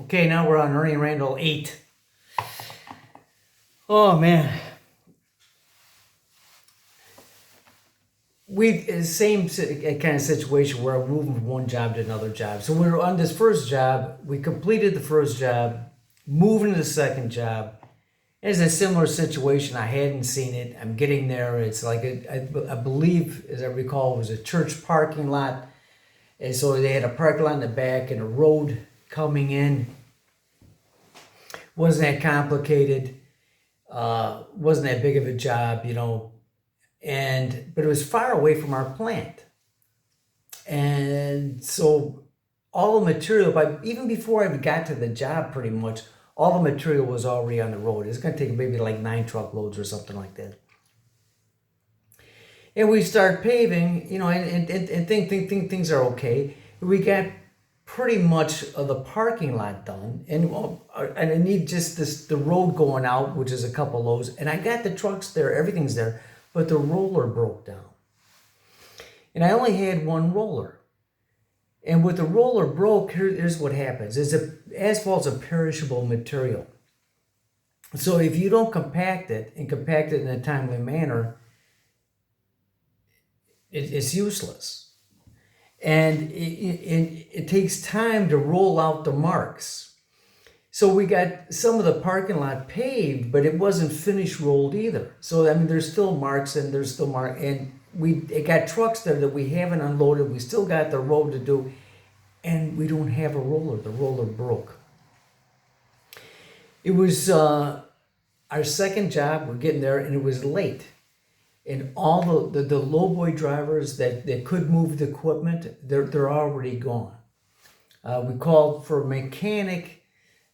Okay, now we're on Ernie Randle 8. Oh man. Same kind of situation where I'm moving from one job to another job. So we were on this first job, we completed the first job, moving to the second job. It's a similar situation. I hadn't seen it. I'm getting there. It's like, I believe, as I recall, it was a church parking lot. And so they had a parking lot in the back and a road coming in. Wasn't that complicated. Wasn't that big of a job, but it was far away from our plant. And so all the material, even before I got to the job pretty much, all the material was already on the road. It's going to take maybe like 9 truckloads or something like that. And we start paving, and think things are okay. We got pretty much of the parking lot done, and I need just the road going out, which is a couple loads, and I got the trucks there, everything's there, but the roller broke down. And I only had one roller. And with the roller broke, here's what happens. Asphalt's a perishable material. So if you don't compact it in a timely manner, it's useless. And it takes time to roll out the marks. So we got some of the parking lot paved, but it wasn't finish rolled either. So there's still marks, and we got trucks there that we haven't unloaded. We still got the road to do, and we don't have a roller. The roller broke. It was our second job. We're getting there, and it was late. And all the lowboy drivers that could move the equipment, they're already gone. We called for a mechanic,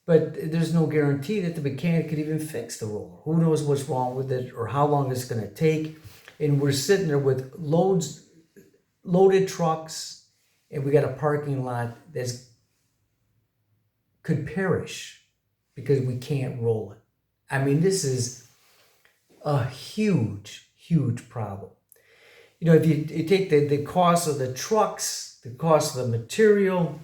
but there's no guarantee that the mechanic could even fix the roller. Who knows what's wrong with it or how long it's going to take. And we're sitting there with loaded trucks, and we got a parking lot that could perish because we can't roll it. This is a huge problem. If you take the cost of the trucks, the cost of the material,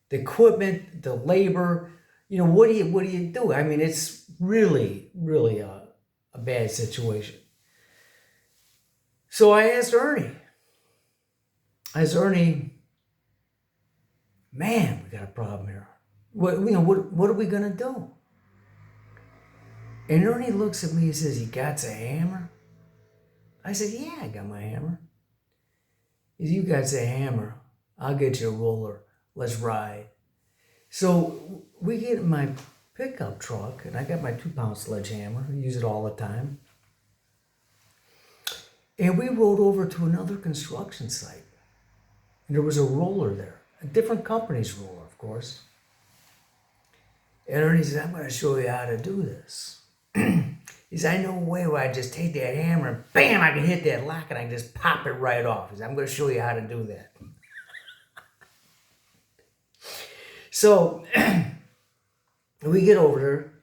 the equipment, the labor, what do you do? It's really a bad situation. So I asked Ernie, man, we got a problem here. What are we gonna do? And Ernie looks at me and says, "You got a hammer?" I said, "Yeah, I got my hammer." He said, "You got a hammer. I'll get you a roller. Let's ride." So we get in my pickup truck, and I got my 2-pound sledgehammer. I use it all the time. And we rode over to another construction site. And there was a roller there. A different company's roller, of course. And Ernie said, "I'm going to show you how to do this." He said, "I know a way where I just take that hammer and bam, I can hit that lock and I can just pop it right off." He said, "I'm going to show you how to do that." So we get over there,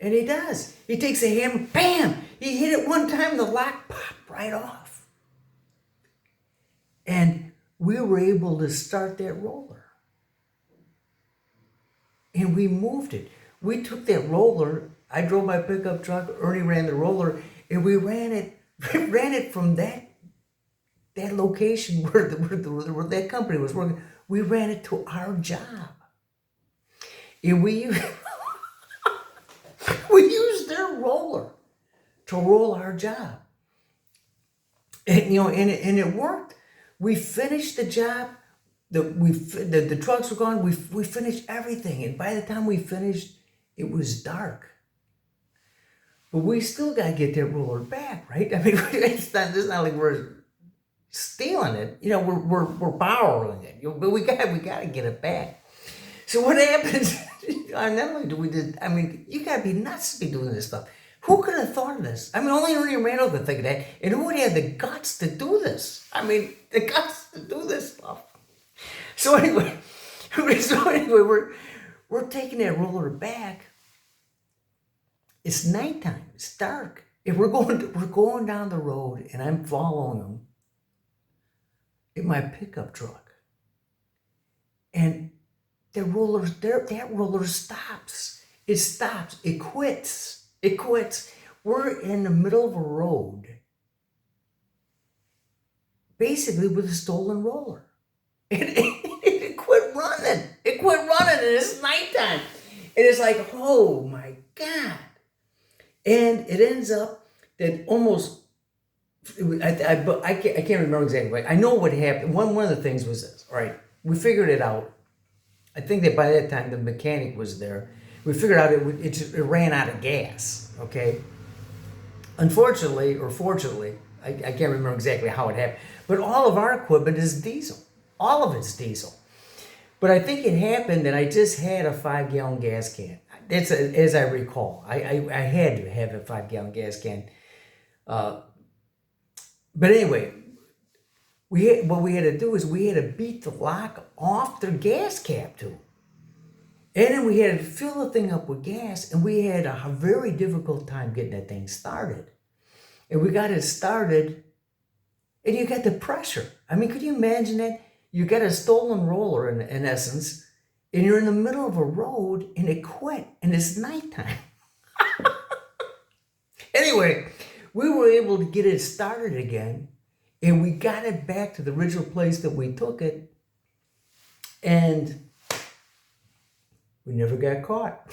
and he does. He takes the hammer, bam! He hit it one time, the lock popped right off. And we were able to start that roller. And we moved it. We took that roller, I drove my pickup truck, Ernie ran the roller, and we ran it from that location where that company was working. We ran it to our job. And we used their roller to roll our job. And it worked. We finished the job. The trucks were gone. We finished everything. And by the time we finished, it was dark. But we still got to get that roller back, right? It's not like we're stealing it. We're borrowing it. But we got to get it back. So what happens? Not only do we you got to be nuts to be doing this stuff. Who could have thought of this? Only Ernie Randle could think of that. And who would have the guts to do this? The guts to do this stuff. So anyway, we're taking that roller back. It's nighttime. It's dark. And we're going down the road, and I'm following them in my pickup truck. And that roller stops. It stops. It quits. It quits. We're in the middle of a road, basically with a stolen roller. It quit running. It quit running, and it's nighttime. And it's like, oh my God. And it ends up that almost, I can't remember exactly, but I know what happened. One of the things was this, all right? We figured it out. I think that by that time the mechanic was there. We figured out it ran out of gas, okay? Unfortunately, or fortunately, I can't remember exactly how it happened, but all of our equipment is diesel. All of it's diesel. But I think it happened that I just had a 5-gallon gas can. That's as I recall. I had to have a 5-gallon gas can. But anyway, what we had to do is we had to beat the lock off the gas cap too. And then we had to fill the thing up with gas, and we had a very difficult time getting that thing started. And we got it started, and you got the pressure. I mean, could you imagine that? You got a stolen roller in essence, and you're in the middle of a road, and it quit, and it's nighttime. Anyway, we were able to get it started again, and we got it back to the original place that we took it, and we never got caught.